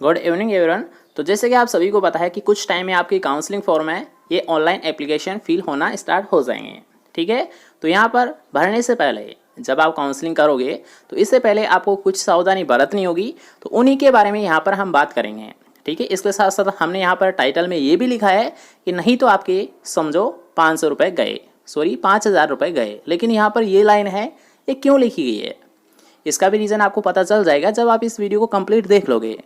Good evening everyone. तो जैसे कि आप सभी को पता है कि कुछ टाइम में आपकी काउंसलिंग फॉर्म है ये ऑनलाइन एप्लीकेशन फिल होना स्टार्ट हो जाएंगे। ठीक है, तो यहाँ पर भरने से पहले जब आप काउंसलिंग करोगे तो इससे पहले आपको कुछ सावधानी बरतनी होगी, तो उन्हीं के बारे में यहाँ पर हम बात करेंगे। ठीक है, इसके साथ साथ हमने यहाँ पर टाइटल में ये भी लिखा है कि नहीं तो आपके समझो 500 रुपये गए, सॉरी 5000 रुपये गए। लेकिन यहाँ पर ये लाइन है ये क्यों लिखी गई है, इसका भी रीज़न आपको पता चल जाएगा जब आप इस वीडियो को कंप्लीट देख लोगे।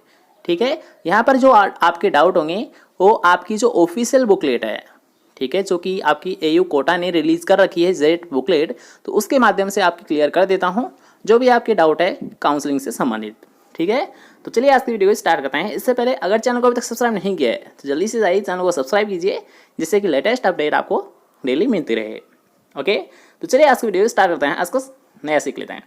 ठीक है, यहाँ पर जो आपके डाउट होंगे वो आपकी जो ऑफिशियल बुकलेट है, ठीक है, जो कि आपकी एयू कोटा ने रिलीज़ कर रखी है जेड बुकलेट, तो उसके माध्यम से आपकी क्लियर कर देता हूँ जो भी आपके डाउट है काउंसलिंग से संबंधित। ठीक है, तो चलिए आज की वीडियो को स्टार्ट करते हैं। इससे पहले अगर चैनल को अभी तक सब्सक्राइब नहीं किया है तो जल्दी से जाइए चैनल को सब्सक्राइब कीजिए, जिससे कि लेटेस्ट अपडेट आपको डेली मिलती रहे। ओके, तो चलिए आज की वीडियो स्टार्ट करते हैं, आज कुछ नया सीख लेते हैं।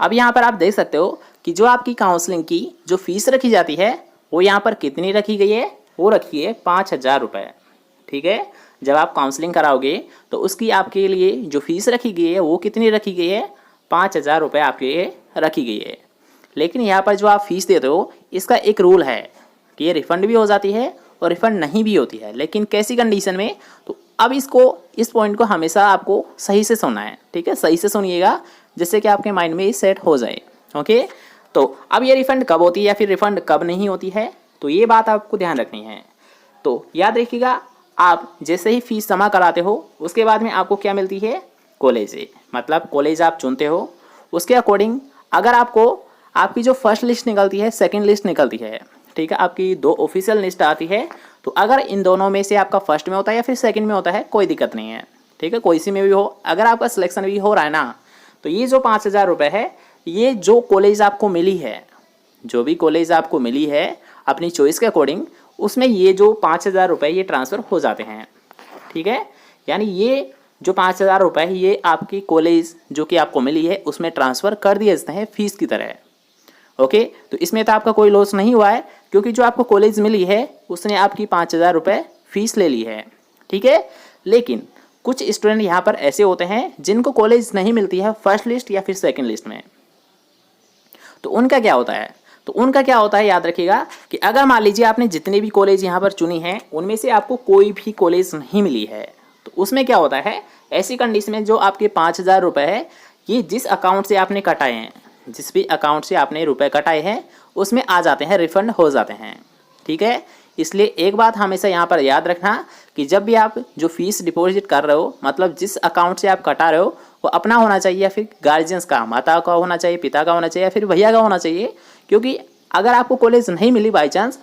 अब यहाँ पर आप देख सकते हो कि जो आपकी काउंसलिंग की जो फीस रखी जाती है वो यहाँ पर कितनी रखी गई है, वो रखी है 5000 रुपये। ठीक है, जब आप काउंसलिंग कराओगे तो उसकी आपके लिए जो फीस रखी गई है वो कितनी रखी गई है, 5000 रुपये आपके लिए रखी गई है। लेकिन यहाँ पर जो आप फीस देते हो इसका एक रूल है कि ये रिफ़ंड भी हो जाती है और रिफ़ंड नहीं भी होती है, लेकिन कैसी कंडीशन में। तो अब इस पॉइंट को हमेशा आपको सही से सुनना है। ठीक है, सही से सुनिएगा जिससे कि आपके माइंड में ये सेट हो जाए। ओके, तो अब ये रिफ़ंड कब होती है या फिर रिफ़ंड कब नहीं होती है, तो ये बात आपको ध्यान रखनी है। तो याद रखिएगा, आप जैसे ही फीस जमा कराते हो उसके बाद में आपको क्या मिलती है, कॉलेज से, मतलब कॉलेज आप चुनते हो उसके अकॉर्डिंग अगर आपको आपकी जो फर्स्ट लिस्ट निकलती है, सेकेंड लिस्ट निकलती है, ठीक है, आपकी दो ऑफिशियल लिस्ट आती है, तो अगर इन दोनों में से आपका फर्स्ट में होता है या फिर सेकंड में होता है कोई दिक्कत नहीं है। ठीक है, कोई सी में भी हो, अगर आपका सिलेक्शन भी हो रहा है ना, तो ये जो 5000 रुपये है ये जो कॉलेज आपको मिली है, जो भी कॉलेज आपको मिली है अपनी चॉइस के अकॉर्डिंग, उसमें ये जो 5000 रुपये ये ट्रांसफ़र हो जाते हैं। ठीक है, यानी ये जो 5000 रुपये है ये आपकी कॉलेज जो कि आपको मिली है उसमें ट्रांसफ़र कर दिए जाते हैं फीस की तरह। ओके, तो इसमें तो आपका कोई लॉस नहीं हुआ है क्योंकि जो आपको कॉलेज मिली है उसने आपकी 5000 रुपये फीस ले ली है। ठीक है, लेकिन कुछ स्टूडेंट यहाँ पर ऐसे होते हैं जिनको कॉलेज नहीं मिलती है फर्स्ट लिस्ट या फिर सेकंड लिस्ट में, तो उनका क्या होता है, याद रखिएगा कि अगर मान लीजिए आपने जितने भी कॉलेज यहाँ पर चुनी हैं उनमें से आपको कोई भी कॉलेज नहीं मिली है, तो उसमें क्या होता है, ऐसी कंडीशन में जो आपके 5000 रुपये है ये जिस अकाउंट से आपने कटाए हैं, जिस भी अकाउंट से आपने रुपए कटाए हैं उसमें आ जाते हैं, रिफंड हो जाते हैं। ठीक है, इसलिए एक बात हमेशा यहाँ पर याद रखना कि जब भी आप जो फीस डिपॉजिट कर रहे हो, मतलब जिस अकाउंट से आप कटा रहे हो वो अपना होना चाहिए या फिर गार्जियंस का, माता का होना चाहिए, पिता का होना चाहिए या फिर भैया का होना चाहिए। क्योंकि अगर आपको कॉलेज नहीं मिली बाई चांस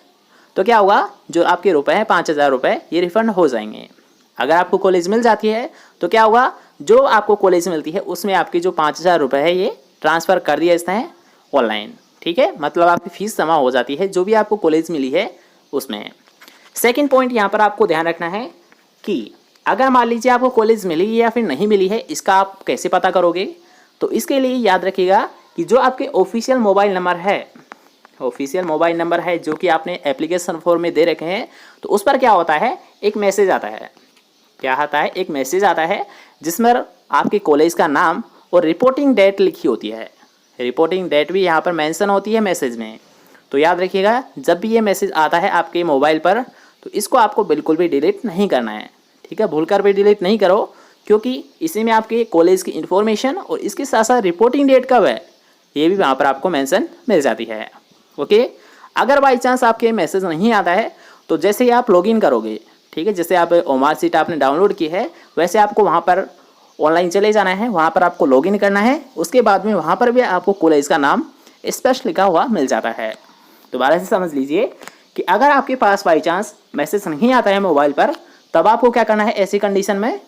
तो क्या होगा, जो आपके रुपए हैं 5000 रुपये ये रिफंड हो जाएंगे। अगर आपको कॉलेज मिल जाती है तो क्या होगा, जो आपको कॉलेज मिलती है उसमें आपके जो 5000 रुपये है ये ट्रांसफ़र कर दिए जाते हैं ऑनलाइन। ठीक है, मतलब आपकी फ़ीस जमा हो जाती है जो भी आपको कॉलेज मिली है उसमें। सेकंड पॉइंट यहाँ पर आपको ध्यान रखना है कि अगर मान लीजिए आपको कॉलेज मिली या फिर नहीं मिली है, इसका आप कैसे पता करोगे, तो इसके लिए याद रखिएगा कि जो आपके ऑफिशियल मोबाइल नंबर है, जो कि आपने एप्लीकेशन फॉर्म में दे रखे हैं, तो उस पर क्या होता है, एक मैसेज आता है। क्या आता है, एक मैसेज आता है जिसमें आपके कॉलेज का नाम और रिपोर्टिंग डेट लिखी होती है। रिपोर्टिंग डेट भी यहाँ पर मेंशन होती है मैसेज में। तो याद रखिएगा जब भी ये मैसेज आता है आपके मोबाइल पर तो इसको आपको बिल्कुल भी डिलीट नहीं करना है। ठीक है, भूलकर भी डिलीट नहीं करो, क्योंकि इसी में आपके कॉलेज की इन्फॉर्मेशन और इसके साथ साथ रिपोर्टिंग डेट कब है ये भी वहाँ पर आपको मेंशन मिल जाती है। ओके, अगर बाई चांस आपके मैसेज नहीं आता है तो जैसे ही आप लॉगिन करोगे, ठीक है, जैसे आप ओमार सीट आपने डाउनलोड की है वैसे आपको वहाँ पर ऑनलाइन चले जाना है, वहाँ पर आपको लॉगिन करना है। उसके बाद में वहाँ पर भी आपको कॉलेज का नाम स्पष्ट लिखा हुआ मिल जाता है। दोबारा से समझ लीजिए कि अगर आपके पास बाई चांस मैसेज नहीं आता है मोबाइल पर, तब आपको क्या करना है ऐसी कंडीशन में,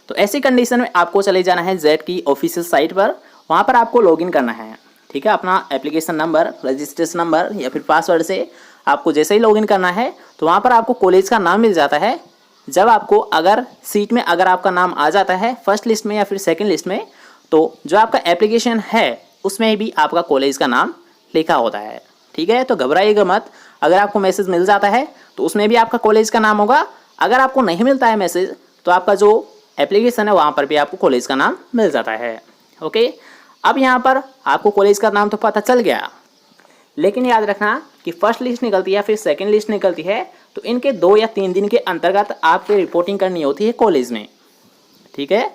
तो ऐसी कंडीशन में आपको चले जाना है जेड की ऑफिशियल साइट पर, वहाँ पर आपको लॉगिन करना है। ठीक है, अपना एप्लीकेशन नंबर, रजिस्ट्रेशन नंबर या फिर पासवर्ड से आपको जैसे ही लॉगिन करना है तो वहाँ पर आपको कॉलेज का नाम मिल जाता है। जब आपको अगर सीट में अगर आपका नाम आ जाता है फर्स्ट लिस्ट में या फिर सेकंड लिस्ट में, तो जो आपका एप्लीकेशन है उसमें भी आपका कॉलेज का नाम लिखा होता है। ठीक है, तो घबराइएगा मत, अगर आपको मैसेज मिल जाता है तो उसमें भी आपका कॉलेज का नाम होगा। अगर आपको नहीं मिलता है मैसेज तो आपका जो एप्लीकेशन है वहाँ पर भी आपको कॉलेज का नाम मिल जाता है। ओके, अब यहाँ पर आपको कॉलेज का नाम तो पता चल गया, लेकिन याद रखना कि फर्स्ट लिस्ट निकलती है या फिर सेकंड लिस्ट निकलती है तो इनके 2 या 3 दिन के अंतर्गत आपको रिपोर्टिंग करनी होती है कॉलेज में। ठीक है,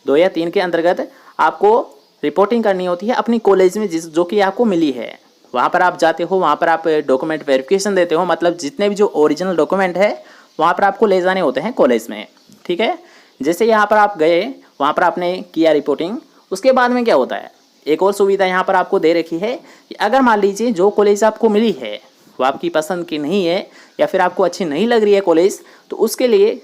2 या 3 के अंतर्गत आपको रिपोर्टिंग करनी होती है अपनी कॉलेज में जो कि आपको मिली है। वहाँ पर आप जाते हो, वहाँ पर आप डॉक्यूमेंट वेरिफिकेशन देते हो, मतलब जितने भी जो ओरिजिनल डॉक्यूमेंट है वहाँ पर आपको ले जाने होते हैं कॉलेज में। ठीक है, जैसे यहाँ पर आप गए, वहाँ पर आपने किया रिपोर्टिंग, उसके बाद में क्या होता है, एक और सुविधा यहाँ पर आपको दे रखी है कि अगर मान लीजिए जो कॉलेज आपको मिली है वो आपकी पसंद की नहीं है या फिर आपको अच्छी नहीं लग रही है कॉलेज, तो उसके लिए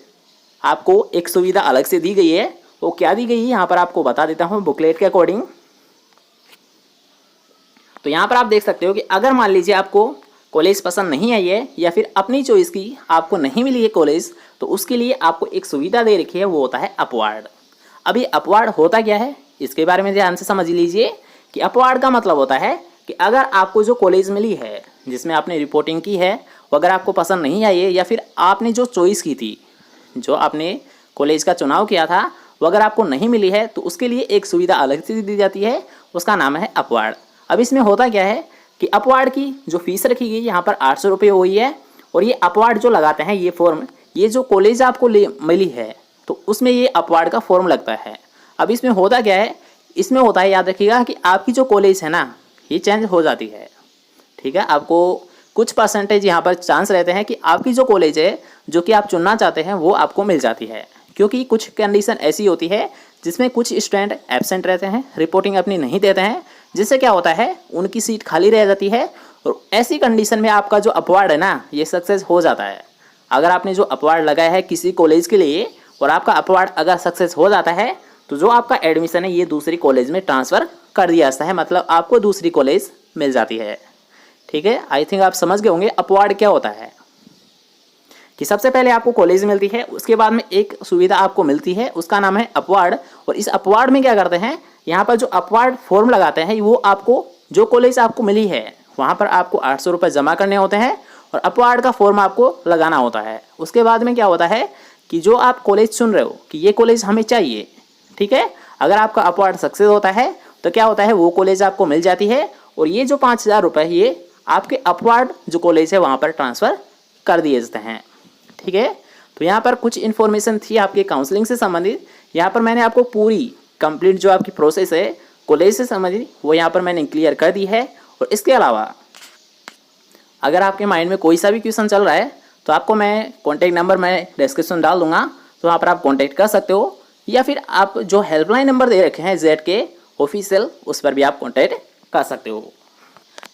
आपको एक सुविधा अलग से दी गई है। वो क्या दी गई है यहाँ पर आपको बता देता हूँ बुकलेट के अकॉर्डिंग। तो यहाँ पर आप देख सकते हो कि अगर मान लीजिए आपको कॉलेज पसंद नहीं आई है या फिर अपनी चॉइस की आपको नहीं मिली है कॉलेज, तो उसके लिए आपको एक सुविधा दे रखी है, वो होता है अपवार्ड। अभी अपवार्ड होता क्या है इसके बारे में ध्यान से समझ लीजिए कि अपवार्ड का मतलब होता है कि अगर आपको जो कॉलेज मिली है जिसमें आपने रिपोर्टिंग की है वो अगर आपको पसंद नहीं आई है या फिर आपने जो चॉइस की थी, जो आपने कॉलेज का चुनाव किया था, वो अगर आपको नहीं मिली है तो उसके लिए एक सुविधा अलग से दी जाती है, उसका नाम है अपवार्ड। अब इसमें होता क्या है कि अपवार्ड की जो फीस रखी गई यहाँ पर 800 रुपये हुई है, और ये अपवार्ड जो लगाते हैं ये फॉर्म, ये जो कॉलेज आपको मिली है तो उसमें ये अपवार्ड का फॉर्म लगता है। अब इसमें होता क्या है, इसमें होता है, याद रखिएगा कि आपकी जो कॉलेज है ना ये चेंज हो जाती है। ठीक है, आपको कुछ परसेंटेज यहाँ पर चांस रहते हैं कि आपकी जो कॉलेज है जो कि आप चुनना चाहते हैं वो आपको मिल जाती है, क्योंकि कुछ कंडीशन ऐसी होती है जिसमें कुछ स्टूडेंट एब्सेंट रहते हैं, रिपोर्टिंग अपनी नहीं देते हैं, जिससे क्या होता है उनकी सीट खाली रह जाती है, और ऐसी कंडीशन में आपका जो अपवार्ड है ना ये सक्सेस हो जाता है। अगर आपने जो अपवार्ड लगाया है किसी कॉलेज के लिए और आपका अपवार्ड अगर सक्सेस हो जाता है तो जो आपका एडमिशन है ये दूसरी कॉलेज में ट्रांसफ़र कर दिया जाता है, मतलब आपको दूसरी कॉलेज मिल जाती है। ठीक है, आई थिंक आप समझ गए होंगे अपवार्ड क्या होता है, कि सबसे पहले आपको कॉलेज मिलती है, उसके बाद में एक सुविधा आपको मिलती है, उसका नाम है अपवार्ड। और इस अपवार्ड में क्या करते हैं, यहाँ पर जो अपवार्ड फॉर्म लगाते हैं वो आपको जो कॉलेज आपको मिली है वहाँ पर आपको 800 रुपये जमा करने होते हैं और अपवार्ड का फॉर्म आपको लगाना होता है। उसके बाद में क्या होता है कि जो आप कॉलेज चुन रहे हो कि ये कॉलेज हमें चाहिए, ठीक है, अगर आपका अपवार्ड सक्सेस होता है तो क्या होता है वो कॉलेज आपको मिल जाती है, और ये जो 5000 रुपये ये आपके अपवार्ड जो कॉलेज है वहाँ पर ट्रांसफ़र कर दिए जाते हैं। ठीक है, तो यहाँ पर कुछ इन्फॉर्मेशन थी आपके काउंसलिंग से संबंधित। यहाँ पर मैंने आपको पूरी कंप्लीट जो आपकी प्रोसेस है कॉलेज से संबंधित वो यहाँ पर मैंने क्लियर कर दी है। और इसके अलावा अगर आपके माइंड में कोई सा भी क्वेश्चन चल रहा है तो आपको मैं कॉन्टैक्ट नंबर मैं डिस्क्रिप्शन डाल दूंगा, तो वहाँ पर आप कॉन्टैक्ट कर सकते हो, या फिर आप जो हेल्पलाइन नंबर दे रखे हैं ZK ऑफिशियल उस पर भी आप कॉन्टैक्ट कर सकते हो।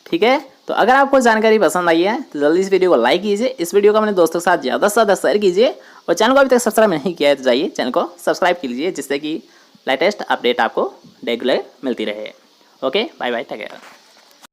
ठीक है, तो अगर आपको जानकारी पसंद आई है तो जल्दी इस वीडियो को लाइक कीजिए, इस वीडियो को अपने दोस्तों के साथ ज़्यादा से ज़्यादा शेयर कीजिए, और चैनल को अभी तक सब्सक्राइब नहीं किया है तो जाइए चैनल को सब्सक्राइब कीजिए, जिससे कि लेटेस्ट अपडेट आपको रेगुलर मिलती रहे। Okay, bye bye, take care.